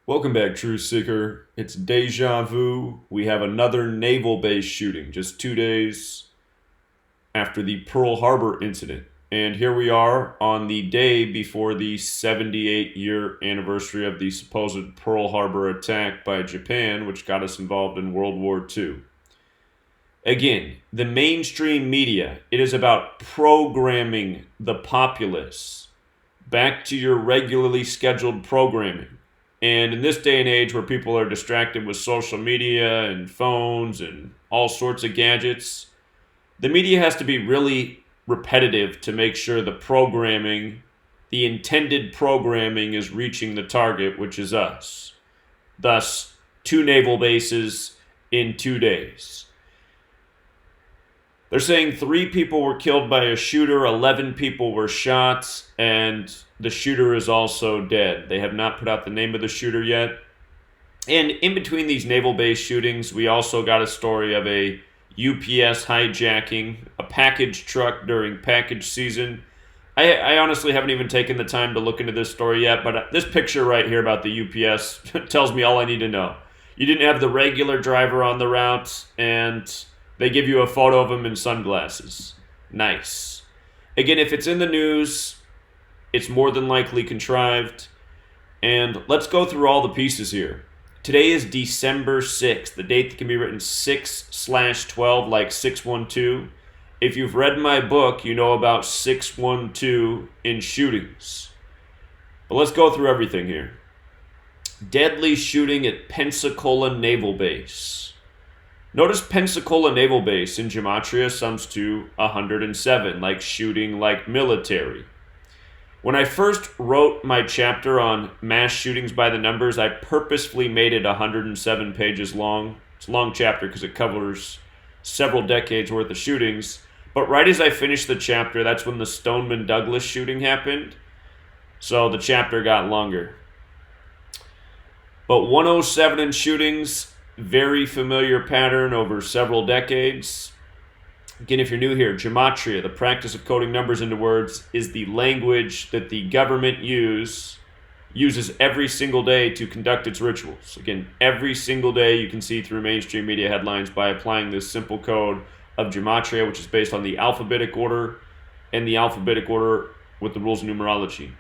Welcome back, Truth Seeker. It's deja vu. We have another naval base shooting just 2 days after the Pearl Harbor incident. And here we are on the day before the 78-year anniversary of the supposed Pearl Harbor attack by Japan, which got us involved in World War II. Again, the mainstream media, it is about programming the populace back to your regularly scheduled programming. And in this day and age where people are distracted with social media and phones and all sorts of gadgets, the media has to be really repetitive to make sure the intended programming is reaching the target, which is us. Thus, 2 naval bases in 2 days. They're saying 3 people were killed by a shooter, 11 people were shot, and the shooter is also dead. They have not put out the name of the shooter yet. And in between these naval base shootings, we also got a story of a UPS hijacking a package truck during package season. I honestly haven't even taken the time to look into this story yet, but this picture right here about the UPS tells me all I need to know. You didn't have the regular driver on the route, and they give you a photo of him in sunglasses. Nice. Again, if it's in the news, it's more than likely contrived. And let's go through all the pieces here. Today is December 6th, the date that can be written 6/12, like 612. If you've read my book, you know about 612 in shootings. But let's go through everything here. Deadly shooting at Pensacola Naval Base. Notice Pensacola Naval Base in gematria sums to 107, like shooting like military. When I first wrote my chapter on mass shootings by the numbers, I purposefully made it 107 pages long. It's a long chapter because it covers several decades worth of shootings. But right as I finished the chapter, that's when the Stoneman Douglas shooting happened. So the chapter got longer. But 107 in shootings, very familiar pattern over several decades. Again, if you're new here, gematria, the practice of coding numbers into words, is the language that the government uses every single day to conduct its rituals. Again, every single day you can see through mainstream media headlines by applying this simple code of gematria, which is based on the alphabetic order and the alphabetic order with the rules of numerology.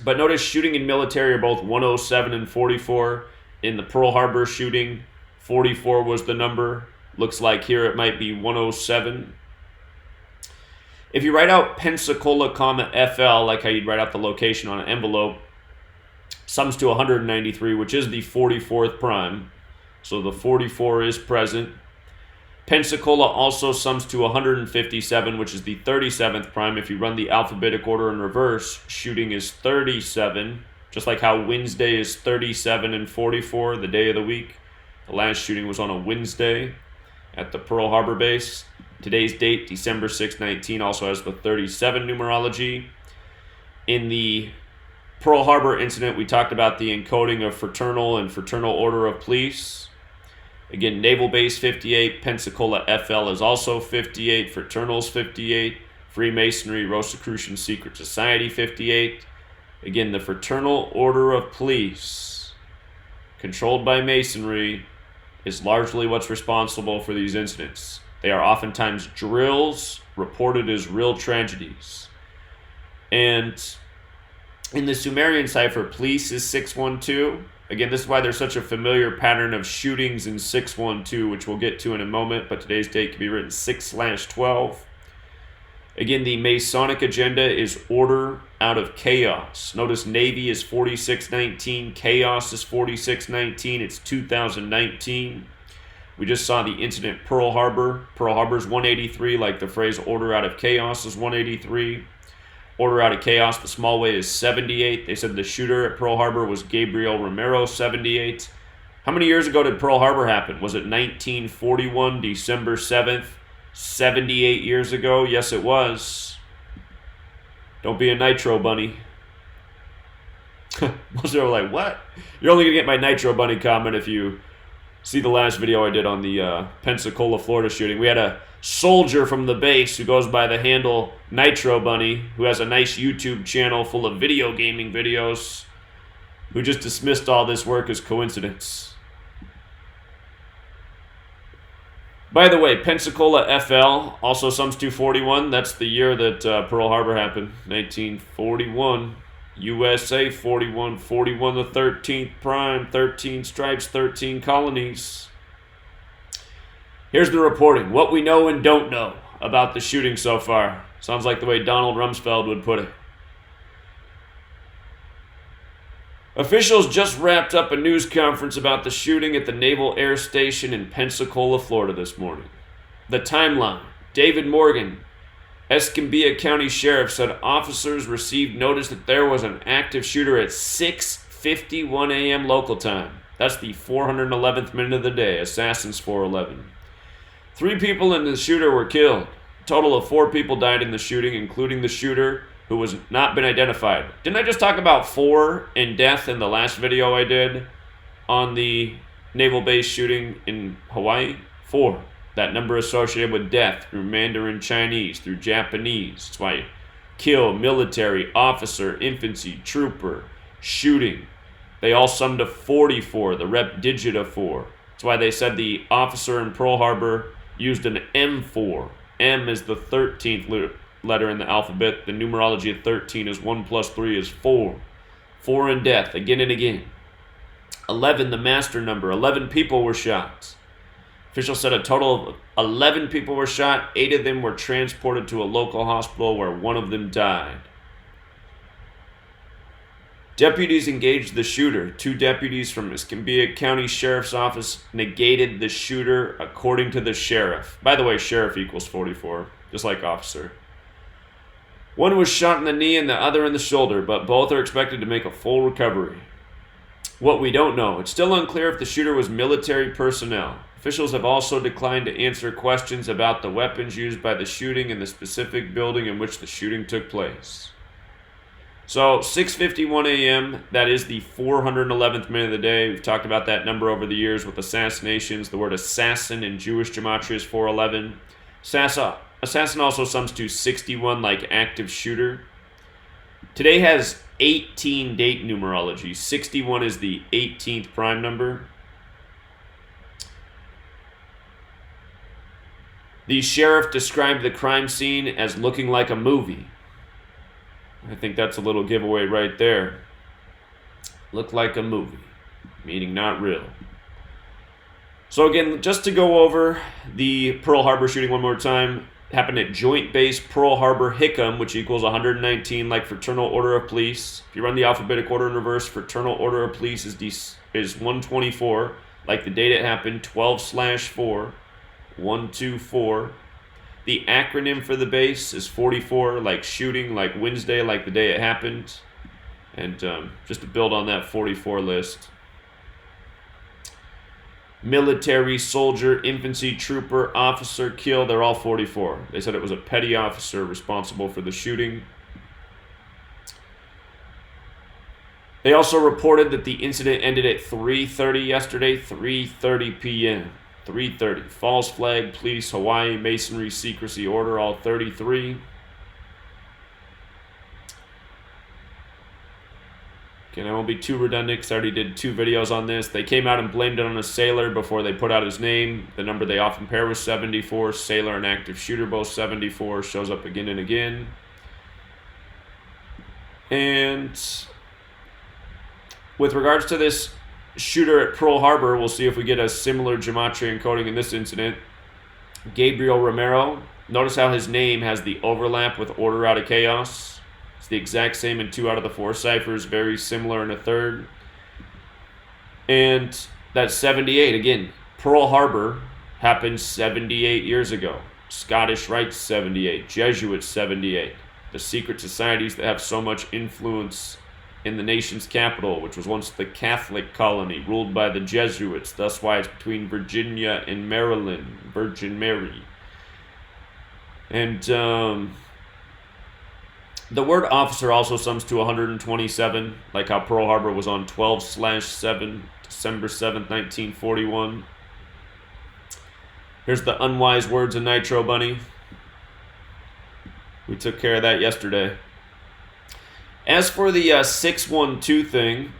But notice shooting and military are both 107 and 44. In the Pearl Harbor shooting, 44 was the number. Looks like here it might be 107. If you write out Pensacola, FL, like how you'd write out the location on an envelope, sums to 193, which is the 44th prime. So the 44 is present. Pensacola also sums to 157, which is the 37th prime. If you run the alphabetic order in reverse, shooting is 37, just like how Wednesday is 37 and 44, the day of the week. The last shooting was on a Wednesday at the Pearl Harbor base. Today's date, December 6, 19, also has the 37 numerology. In the Pearl Harbor incident, we talked about the encoding of fraternal and fraternal order of police. Again, Naval Base 58, Pensacola FL is also 58, Fraternals 58, Freemasonry, Rosicrucian Secret Society 58. Again, the Fraternal Order of Police, controlled by Masonry, is largely what's responsible for these incidents. They are oftentimes drills reported as real tragedies. And in the Sumerian cipher, police is 612. Again, this is why there's such a familiar pattern of shootings in 612, which we'll get to in a moment, but today's date can be written 6/12. Again, the Masonic agenda is order out of chaos. Notice Navy is 4619, chaos is 4619, it's 2019. We just saw the incident Pearl Harbor. Pearl Harbor is 183, like the phrase order out of chaos is 183. Order out of chaos, the small way is 78. They said the shooter at Pearl Harbor was Gabriel Romero, 78. How many years ago did Pearl Harbor happen? Was it 1941, December 7th? 78 years ago? Yes, it was. Don't be a nitro bunny. Most are like, what? You're only going to get my nitro bunny comment if you see the last video I did on the Pensacola, Florida shooting. We had a soldier from the base who goes by the handle Nitro Bunny, who has a nice YouTube channel full of video gaming videos. who just dismissed all this work as coincidence. By the way, Pensacola FL, also sums 241. That's the year that Pearl Harbor happened, 1941. USA 41, 41 the 13th prime, 13 stripes, 13 colonies. Here's the reporting. What we know and don't know about the shooting so far. Sounds like the way Donald Rumsfeld would put it. Officials just wrapped up a news conference about the shooting at the Naval Air Station in Pensacola, Florida this morning. The timeline. David Morgan, Escambia County Sheriff, said officers received notice that there was an active shooter at 6:51 a.m. local time. That's the 411th minute of the day, Assassin's 411. 3 people and the shooter were killed. A total of 4 people died in the shooting, including the shooter, who has not been identified. Didn't I just talk about 4 in death in the last video I did on the Naval Base shooting in Hawaii? 4. That number associated with death through Mandarin Chinese, through Japanese. That's why kill, military, officer, infantry, trooper, shooting. They all sum to 44, the rep digit of 4. That's why they said the officer in Pearl Harbor used an M4. M is the 13th letter in the alphabet. The numerology of 13 is 1 plus 3 is 4. 4 in death, again and again. 11, the master number. 11 people were shot. Officials said a total of 11 people were shot. 8 of them were transported to a local hospital where 1 of them died. Deputies engaged the shooter. 2 deputies from Escambia County Sheriff's Office negated the shooter, according to the sheriff. By the way, sheriff equals 44, just like officer. 1 was shot in the knee and the other in the shoulder, but both are expected to make a full recovery. What we don't know, it's still unclear if the shooter was military personnel. Officials have also declined to answer questions about the weapons used by the shooting and the specific building in which the shooting took place. So, 6:51 a.m., that is the 411th minute of the day. We've talked about that number over the years with assassinations. The word assassin in Jewish gematria is 411. Assassin also sums to 61, like active shooter. Today has 18 date numerology. 61 is the 18th prime number. The sheriff described the crime scene as looking like a movie. I think that's a little giveaway right there. Look like a movie, meaning not real. So again, just to go over the Pearl Harbor shooting one more time, happened at Joint Base Pearl Harbor Hickam, which equals 119, like Fraternal Order of Police. If you run the alphabetic order in reverse, Fraternal Order of Police is 124, like the date it happened, 12/4, 124. The acronym for the base is 44, like shooting, like Wednesday, like the day it happened. And just to build on that 44 list. Military, soldier, infantry, trooper, officer, kill, they're all 44. They said it was a petty officer responsible for the shooting. They also reported that the incident ended at 3:30 yesterday, 3:30 p.m. 3:30. False flag, police, Hawaii, masonry, secrecy, order, all 33. Again, I won't be too redundant because I already did 2 videos on this. They came out and blamed it on a sailor before they put out his name. The number they often pair was 74. Sailor and active shooter, both 74. Shows up again and again. And with regards to this shooter at Pearl Harbor, we'll see if we get a similar gematria encoding in this incident. Gabriel Romero. Notice how his name has the overlap with order out of chaos. It's the exact same in 2 out of the 4 ciphers, very similar in a third. And that's 78. Again, Pearl Harbor happened 78 years ago. Scottish Rites 78. Jesuits 78. The secret societies that have so much influence in the nation's capital, which was once the Catholic colony, ruled by the Jesuits. That's why it's between Virginia and Maryland, Virgin Mary. And the word officer also sums to 127, like how Pearl Harbor was on 12/7, December 7th, 1941. Here's the unwise words of Nitro Bunny. We took care of that yesterday. As for the 612 thing,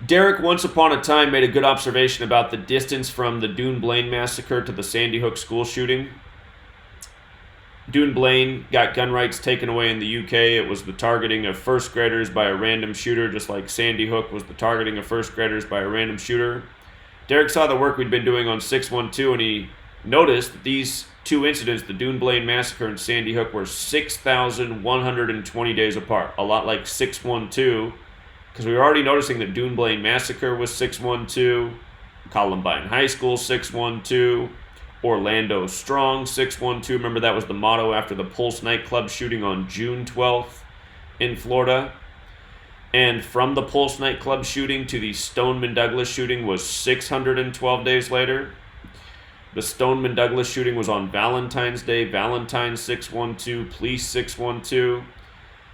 Derek, once upon a time, made a good observation about the distance from the Dune Blaine massacre to the Sandy Hook school shooting. Dune Blaine got gun rights taken away in the UK. It was the targeting of first graders by a random shooter, just like Sandy Hook was the targeting of first graders by a random shooter. Derek saw the work we'd been doing on 612, and he noticed that these two incidents, the Dune Blaine massacre and Sandy Hook, were 6,120 days apart. A lot like 612, because we were already noticing that Dune Blaine massacre was 612, Columbine High School 612, Orlando Strong 612. Remember, that was the motto after the Pulse nightclub shooting on June 12th in Florida. And from the Pulse nightclub shooting to the Stoneman Douglas shooting was 612 days later. The Stoneman Douglas shooting was on Valentine's Day. Valentine 612, Police 612.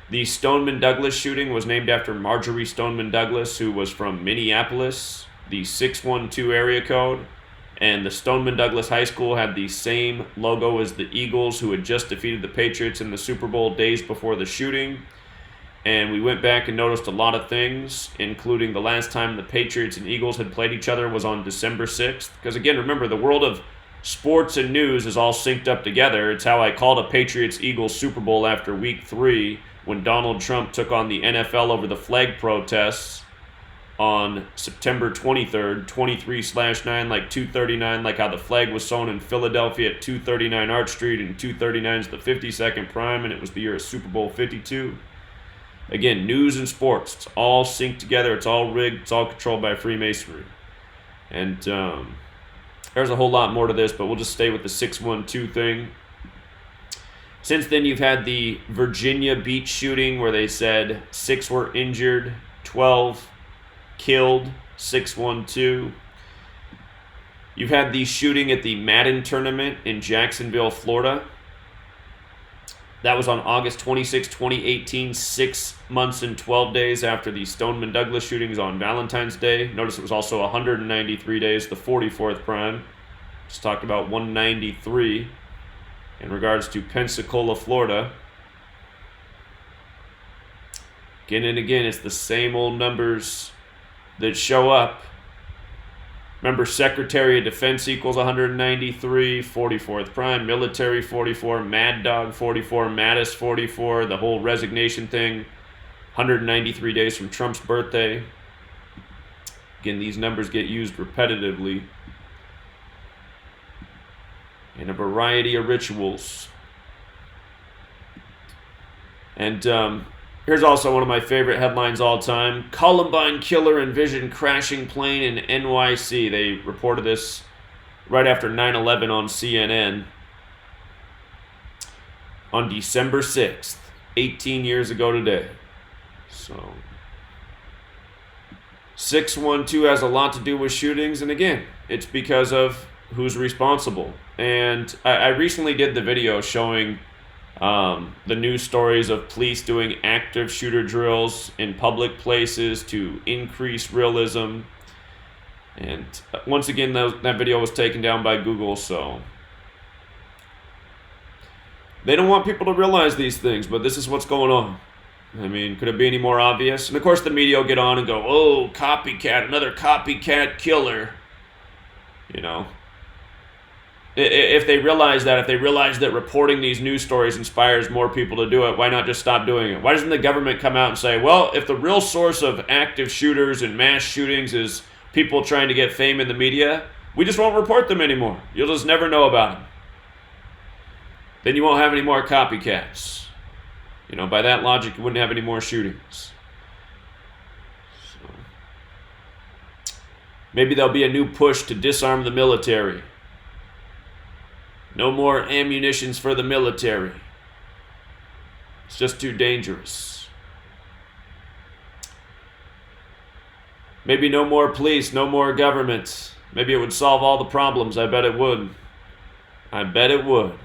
The Stoneman Douglas shooting was named after Marjorie Stoneman Douglas, who was from Minneapolis, the 612 area code. And the Stoneman Douglas High School had the same logo as the Eagles, who had just defeated the Patriots in the Super Bowl days before the shooting. And we went back and noticed a lot of things, including the last time the Patriots and Eagles had played each other was on December 6th. Because again, remember, the world of sports and news is all synced up together. It's how I called a Patriots-Eagles Super Bowl after Week 3 when Donald Trump took on the NFL over the flag protests on September 23rd, 23/9, like 239, like how the flag was sewn in Philadelphia at 239 Arch Street, and 239 is the 52nd prime, and it was the year of Super Bowl 52. Again, news and sports, it's all synced together, it's all rigged, it's all controlled by Freemasonry. And there's a whole lot more to this, but we'll just stay with the 612 thing. Since then, you've had the Virginia Beach shooting where they said 6 were injured, 12 killed, 612. You've had the shooting at the Madden tournament in Jacksonville, Florida. That was on August 26, 2018, 6 months and 12 days after the Stoneman Douglas shootings on Valentine's Day. Notice it was also 193 days, the 44th prime. Just talked about 193 in regards to Pensacola, Florida. Again and again, it's the same old numbers that show up. Remember, Secretary of Defense equals 193, 44th prime, military 44, Mad Dog 44, Mattis 44, the whole resignation thing, 193 days from Trump's birthday. Again, these numbers get used repetitively in a variety of rituals. And here's also one of my favorite headlines all time. Columbine killer envisioned crashing plane in NYC. They reported this right after 9/11 on CNN on December 6th, 18 years ago today. So 612 has a lot to do with shootings, and again, it's because of who's responsible. And I recently did the video showing the news stories of police doing active shooter drills in public places to increase realism. And once again, that video was taken down by Google, so they don't want people to realize these things, but this is what's going on. I mean, could it be any more obvious? And of course, the media will get on and go, oh, copycat, another copycat killer. You know, if they realize that reporting these news stories inspires more people to do it, why not just stop doing it? Why doesn't the government come out and say, well, if the real source of active shooters and mass shootings is people trying to get fame in the media, we just won't report them anymore. You'll just never know about them. Then you won't have any more copycats. You know, by that logic, you wouldn't have any more shootings. So, maybe there'll be a new push to disarm the military. No more ammunitions for the military. It's just too dangerous. Maybe no more police, no more government. Maybe it would solve all the problems. I bet it would. I bet it would.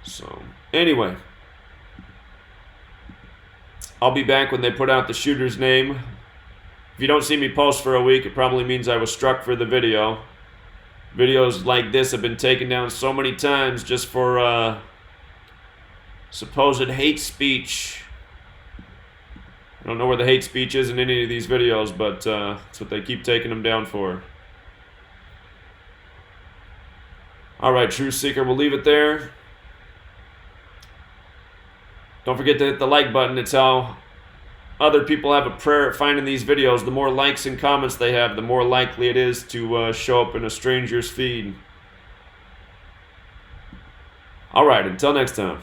So, anyway. I'll be back when they put out the shooter's name. If you don't see me post for a week, it probably means I was struck for the video. Videos like this have been taken down so many times just for supposed hate speech. I don't know where the hate speech is in any of these videos, but that's what they keep taking them down for. Alright, Truth Seeker, we'll leave it there. Don't forget to hit the like button. It's how other people have a prayer at finding these videos. The more likes and comments they have, the more likely it is to show up in a stranger's feed. Alright, until next time.